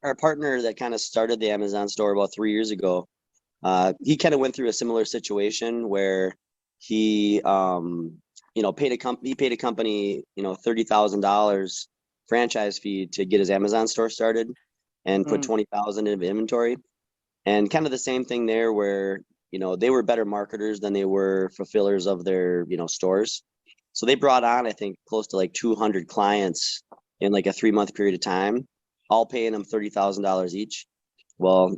our partner that kind of started the Amazon store about 3 years ago, he kind of went through a similar situation where he, paid a company, $30,000 franchise fee to get his Amazon store started and put 20,000 into inventory. And kind of the same thing there where, they were better marketers than they were fulfillers of their, stores. So they brought on, I think, close to like 200 clients in like a 3-month period of time, all paying them $30,000 each. Well,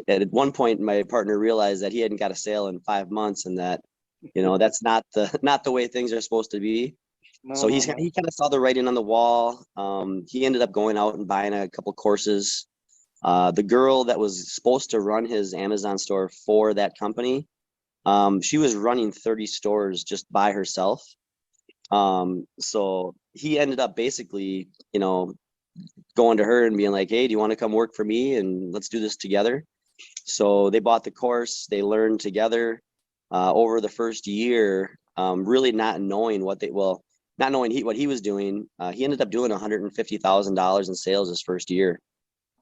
at one point, my partner realized that he hadn't got a sale in 5 months, and that, that's not the way things are supposed to be. So he kind of saw the writing on the wall. He ended up going out and buying a couple courses. The girl that was supposed to run his Amazon store for that company, she was running 30 stores just by herself. So he ended up basically, going to her and being like, hey, do you want to come work for me? And let's do this together. So they bought the course, they learned together over the first year, really not knowing what he was doing. He ended up doing $150,000 in sales his first year.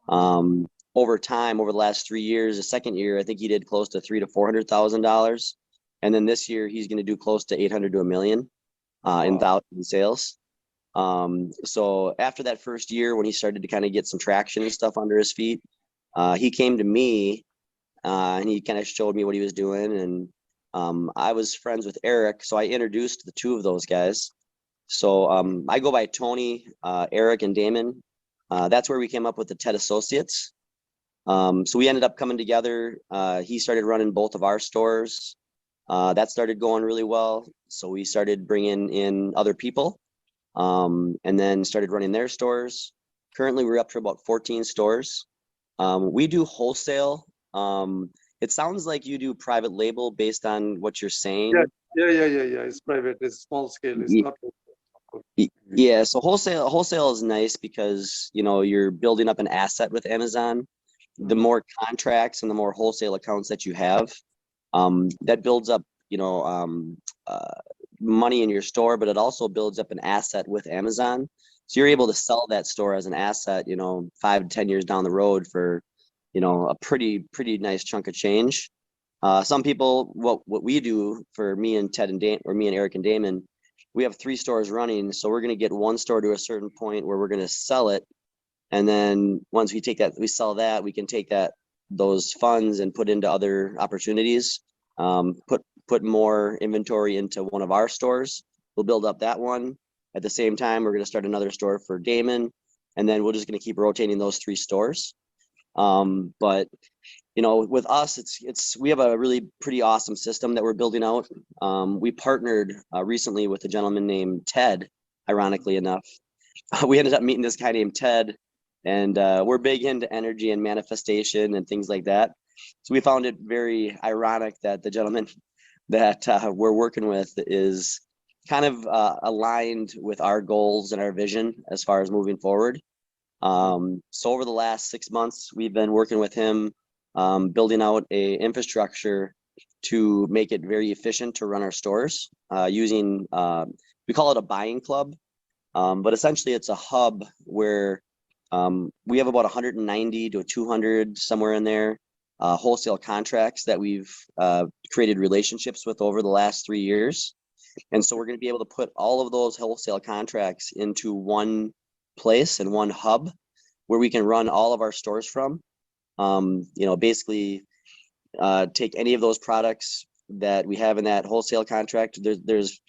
Over time, over the last 3 years, the second year, I think he did close to $300,000 to $400,000. And then this year he's going to do close to 800 to $1 million in sales. So after that first year, when he started to kind of get some traction and stuff under his feet, he came to me and he kind of showed me what he was doing. And I was friends with Eric, so I introduced the two of those guys. So I go by Tony, Eric, and Damon. That's where we came up with the TED Associates. So we ended up coming together. He started running both of our stores. That started going really well. So we started bringing in other people. And then started running their stores. Currently, we're up to about 14 stores. We do wholesale. It sounds like you do private label based on what you're saying. Yeah. It's private. It's small scale. It's not. Yeah. So wholesale is nice because you're building up an asset with Amazon. The more contracts and the more wholesale accounts that you have, that builds up money in your store, but it also builds up an asset with Amazon. So you're able to sell that store as an asset, 5 to 10 years down the road for, a pretty nice chunk of change. Some people, what we do for me and Ted and me and Eric and Damon, we have 3 stores running. So we're going to get one store to a certain point where we're going to sell it. And then once we sell that, we can take those funds and put into other opportunities, put more inventory into one of our stores. We'll build up that one. At the same time, we're going to start another store for Damon, and then we're just going to keep rotating those 3 stores. But with us, we have a really pretty awesome system that we're building out. We partnered recently with a gentleman named Ted. Ironically enough, we ended up meeting this guy named Ted, and we're big into energy and manifestation and things like that. So we found it very ironic that the gentleman that we're working with is kind of aligned with our goals and our vision as far as moving forward. So over the last 6 months, we've been working with him, building out a infrastructure to make it very efficient to run our stores using, we call it a buying club, but essentially it's a hub where we have about 190 to 200, somewhere in there, wholesale contracts that we've created relationships with over the last 3 years. And so we're going to be able to put all of those wholesale contracts into one place and one hub where we can run all of our stores from. Basically take any of those products that we have in that wholesale contract. There's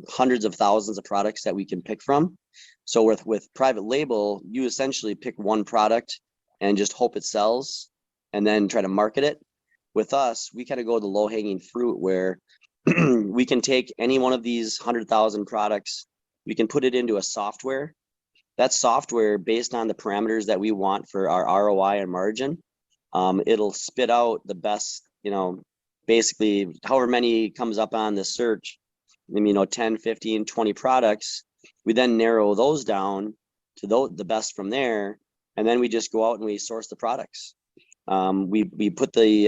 hundreds of thousands of products that we can pick from. So with private label, you essentially pick one product and just hope it sells and then try to market it. With us, we kind of go the low-hanging fruit where we can take any one of these 100,000 products, we can put it into a software. That software, based on the parameters that we want for our ROI and margin, it'll spit out the best, basically however many comes up on the search, 10, 15, 20 products. We then narrow those down to the best from there. And then we just go out and we source the products. We basically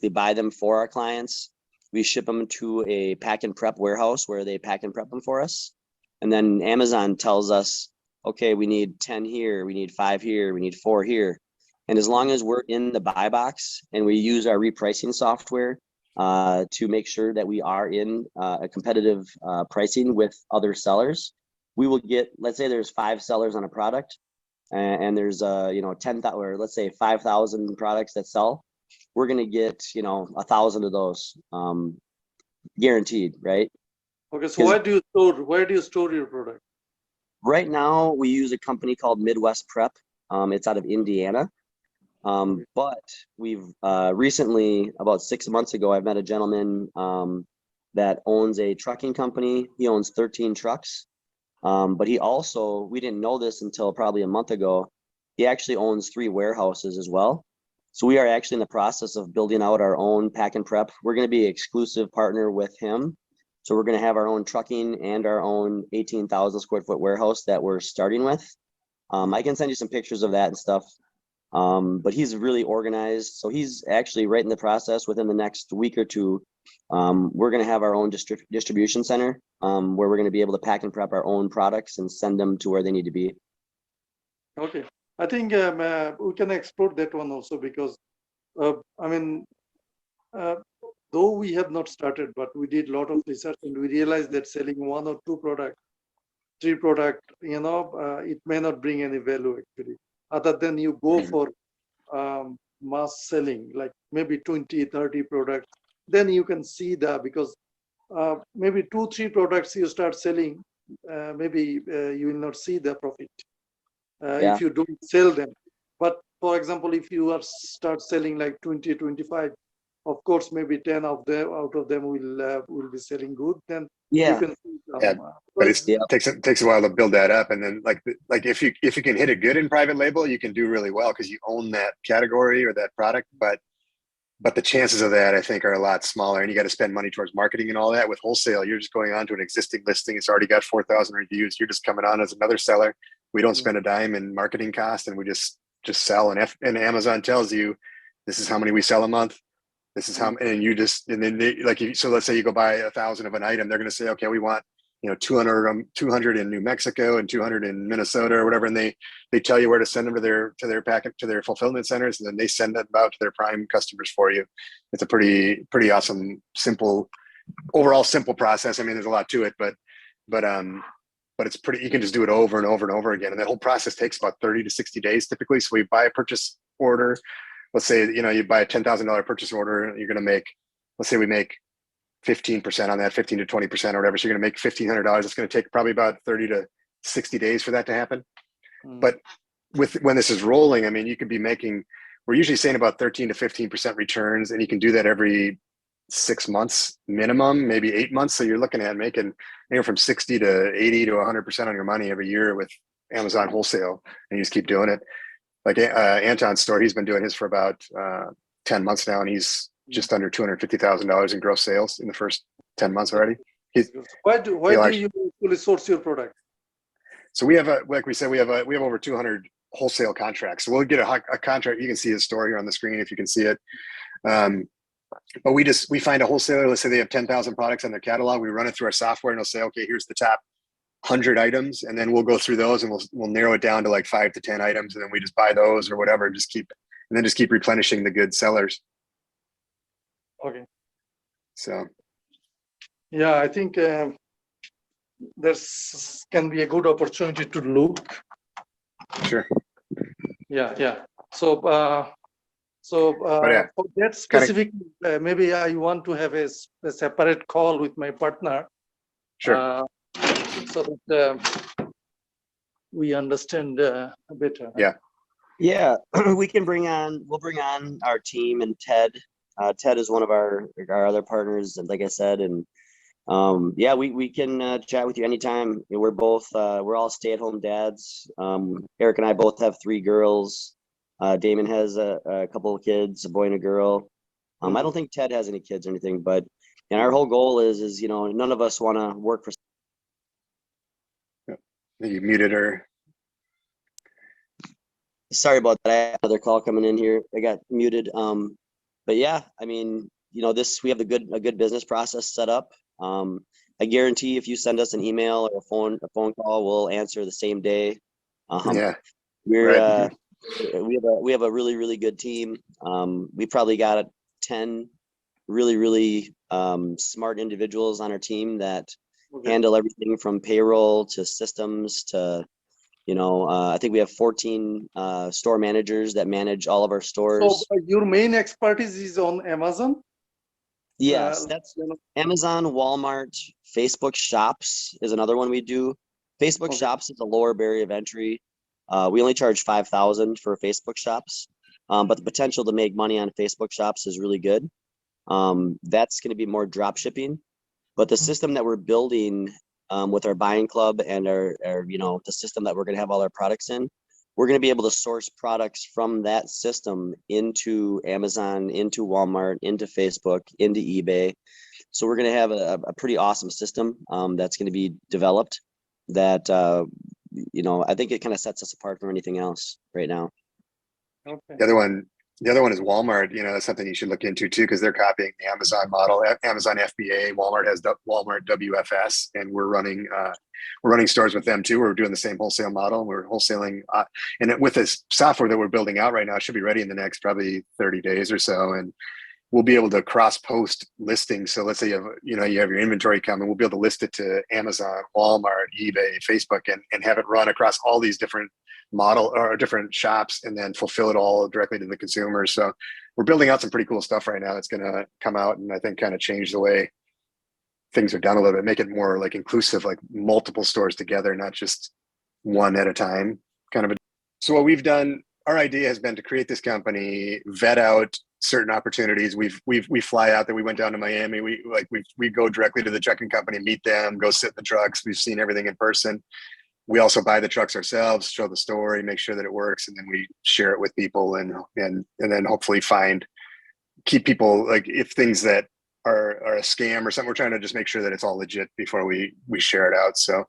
buy them for our clients. We ship them to a pack and prep warehouse where they pack and prep them for us. And then Amazon tells us, okay, we need 10 here, we need 5 here, we need 4 here. And as long as we're in the buy box and we use our repricing software to make sure that we are in a competitive pricing with other sellers, we will get, let's say there's 5 sellers on a product and there's 10,000 or let's say 5,000 products that sell. We're going to get 1,000 of those guaranteed, right? Okay, so where do you store your product? Right now we use a company called Midwest Prep. It's out of Indiana. But we've recently, about 6 months ago, I've met a gentleman that owns a trucking company. He owns 13 trucks. But he also, we didn't know this until probably a month ago, he actually owns 3 warehouses as well. So we are actually in the process of building out our own pack and prep. We're going to be an exclusive partner with him. So we're going to have our own trucking and our own 18,000 square foot warehouse that we're starting with. I can send you some pictures of that and stuff. But he's really organized. So he's actually right in the process. Within the next week or two, we're going to have our own distribution center where we're going to be able to pack and prep our own products and send them to where they need to be. Okay. I think we can explore that one also because, I mean, though we have not started, but we did a lot of research and we realized that selling 1 or 2 products, 3 products, it may not bring any value actually, other than you go for mass selling, like maybe 20, 30 products, then you can see that because maybe 2, 3 products you start selling, maybe you will not see the profit if you don't sell them. But for example, if you start selling like 20, 25, of course, maybe 10 of them out of them will be selling good. Then you can see but it takes a while to build that up, and then like if you can hit it good in private label, you can do really well because you own that category or that product. But the chances of that, I think, are a lot smaller, and you got to spend money towards marketing and all that. With wholesale, you're just going on to an existing listing. It's already got 4,000 reviews. You're just coming on as another seller. We don't spend a dime in marketing cost, and we just sell. And Amazon tells you, this is how many we sell a month. This is how, and you just, and then they, so let's say you go buy 1,000 of an item. They're going to say, okay, we want 200 in New Mexico and 200 in Minnesota or whatever, and they tell you where to send them to their fulfillment centers, and then they send them out to their prime customers for you. It's a pretty awesome, overall simple process. I mean, there's a lot to it, but it's pretty. You can just do it over and over and over again, and that whole process takes about 30 to 60 days typically. So we buy a purchase order. Let's say you buy a $10,000 purchase order, and you're going to make. Let's say we make 15% on that, 15 to 20% or whatever. So you're going to make $1,500. It's going to take probably about 30 to 60 days for that to happen. But when this is rolling, I mean, you could be making, we're usually saying about 13 to 15% returns, and you can do that every 6 months minimum, maybe 8 months. So you're looking at making anywhere from 60 to 80 to 100% on your money every year with Amazon wholesale, and you just keep doing it. Like Anton's store, he's been doing his for about 10 months now, and he's just under $250,000 in gross sales in the first 10 months already. Why do you usually source your product? So we have like we said, we have over 200 wholesale contracts. So we'll get a contract. You can see his store here on the screen if you can see it. But we find a wholesaler. Let's say they have 10,000 products on their catalog. We run it through our software, and it'll say, okay, here's the top 100 items, and then we'll go through those, and we'll narrow it down to like 5 to 10 items, and then we just buy those or whatever, and just keep replenishing the good sellers. Okay. So. Yeah, I think there's can be a good opportunity to look. Sure. Yeah. So for that specific, maybe I want to have a separate call with my partner. Sure. So that we understand better. Yeah. We'll bring on our team and Ted. Ted is one of our other partners, and like I said, and we can chat with you anytime. We're all stay-at-home dads. Eric and I both have 3 girls. Damon has a couple of kids, a boy and a girl. I don't think Ted has any kids or anything, but our whole goal is none of us want to work for. You muted her. Sorry about that. I have another call coming in here. I got muted. But yeah, I mean, we have a good business process set up. I guarantee if you send us an email or a phone call, we'll answer the same day. Yeah. We're Right. we have a really, really good team. We probably got 10 really, really smart individuals on our team that Okay. handle everything from payroll to systems to, I think we have 14 store managers that manage all of our So stores. your main expertise is on Amazon? Yes, that's Amazon, Walmart, Facebook Shops is another one we do. Facebook Okay. Shops is a lower barrier of entry. We only charge 5,000 for Facebook Shops, but the potential to make money on Facebook Shops is really good. That's going to be more drop shipping, but the system that we're building with our buying club and our the system that we're going to have all our products in, we're going to be able to source products from that system into Amazon, into Walmart, into Facebook, into eBay. So we're going to have a pretty awesome system that's going to be developed that, I think it kind of sets us apart from anything else right now. Okay. The other one is Walmart. That's something you should look into too, because they're copying the Amazon model. Amazon FBA, Walmart has Walmart WFS, and we're running stores with them too. We're doing the same wholesale model. We're wholesaling, and with this software that we're building out right now, it should be ready in the next probably 30 days or so, and we'll be able to cross post listings. So let's say you have your inventory coming, we'll be able to list it to Amazon, Walmart, eBay, Facebook, and have it run across all these different model or different shops, and then fulfill it all directly to the consumer. So we're building out some pretty cool stuff right now that's going to come out and I think kind of change the way things are done a little bit, make it more like inclusive, like multiple stores together, not just one at a time kind of. So what we've done, our idea has been to create this company, vet out certain opportunities. We fly out there. We went down to Miami. We go directly to the trucking company, meet them, go sit in the trucks. We've seen everything in person. We also buy the trucks ourselves, show the story, make sure that it works, and then we share it with people, and then hopefully keep people, like if things that are a scam or something, we're trying to just make sure that it's all legit before we share it out. So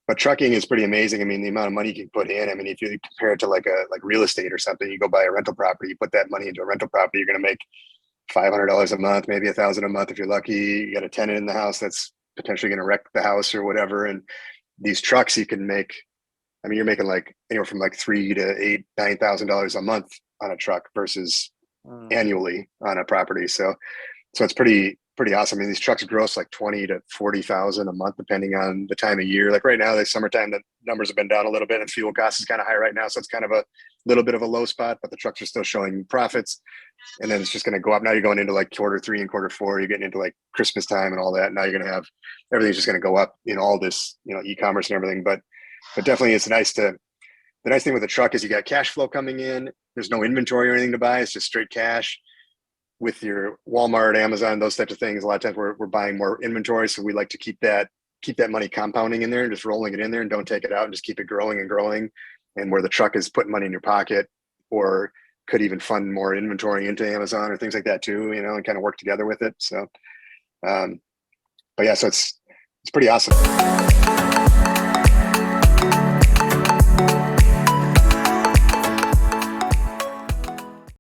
but trucking is pretty amazing. I mean, the amount of money you can put in, I mean, if you compare it to like real estate or something, you go buy a rental property, you put that money into a rental property, you're going to make $500 a month, maybe $1,000 a month if you're lucky. You got a tenant in the house that's potentially going to wreck the house or whatever. And these trucks, you can make, I mean, you're making like anywhere from like $3,000 to $9,000 a month on a truck versus annually on a property. So it's pretty awesome. I mean, these trucks gross like 20 to 40,000 a month, depending on the time of year. Like right now, the summertime, the numbers have been down a little bit, and fuel costs is kind of high right now. So it's kind of a little bit of a low spot, but the trucks are still showing profits. And then it's just going to go up. Now you're going into like Q3 and Q4. You're getting into like Christmas time and all that. Now you're going to have everything's just going to go up in all this, e-commerce and everything. But definitely, it's nice to. The nice thing with the truck is you got cash flow coming in. There's no inventory or anything to buy. It's just straight cash. With your Walmart, Amazon, those types of things, a lot of times we're buying more inventory. So we like to keep that money compounding in there and just rolling it in there and don't take it out and just keep it growing and growing. And where the truck is putting money in your pocket, or could even fund more inventory into Amazon or things like that too, and kind of work together with it. So, but yeah, so it's pretty awesome.